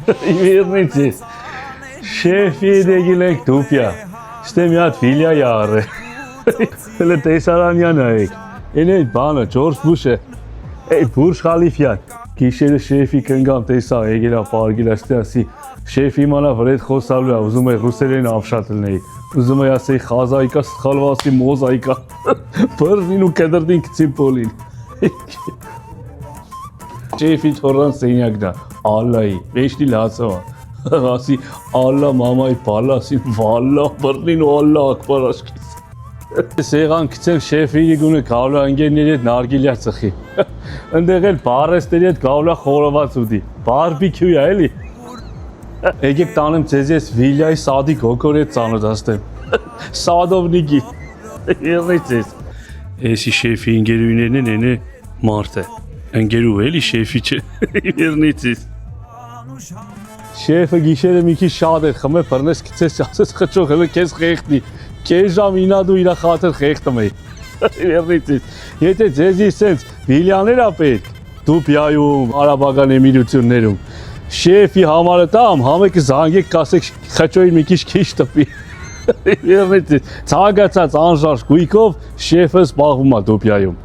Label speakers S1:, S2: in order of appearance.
S1: Верните. Шефի դեգիլեք դուպյա։ Ստե մի հատ ֆիլիա յարը։ Հələ տեսարանյան այեք։ Էն այդ բանը Ջորջ Բուշը։ Էй Բուրջ Խալիֆյան։ Գիշերը շեֆի կնգամ տեսա եկելա պարգիլա ստասի։ Շեֆի իմանա վրեդ խոսալու է, ուզում է ռուսերեն ավշատելնեի։ Ուզում է ասեի խազայկա, սխալվասի մոզայկա։ Բրզին ու կդրդին կցին պոլին։ Շեֆի թորան սենյակն է, Ալլայի, վեշտի լացավա։ Ասի Ալլա մամայի բալասին վալլա բրնին ու Ալլա ակբար աշկիս։ Սեղան կցեմ շեֆի գունը գավլա ընկերների հետ նարգիլյա ծխի։ Ընդեղ էլ բարեստերի հետ գավլա խորոված ուտի։ Բարբիքյու է էլի։ Եկեք տանեմ ձեզ ես Վիլյայի Սադիկ հոգոր հետ ծանոթացնեմ։ Սադովնիկի։ Եղեք ձեզ։ Էսի շեֆի ընկերուներն են էնե մարդ է։ Ընկերու էլի շեֆի չէ։ Եղնից ես։ Շեֆը գիշերը մի քիչ շատ էր խմել, բռնես գցես ասես խճող հələ քեզ խեղդի։ Քեզ ժամ ինա դու իրա խաթր խեղդում էի։ Եղնից։ Եթե ձեզի սենց Վիլյաներ ա պետք, Դուբյայում, Արաբական Էմիրություններում, շեֆի համարը տամ, համեկը զանգեք կասեք խճոյին մի քիչ տպի։ Եղնից։ Ցանկացած անժարժ գույքով շեֆը զբաղվում է Դուբյայում։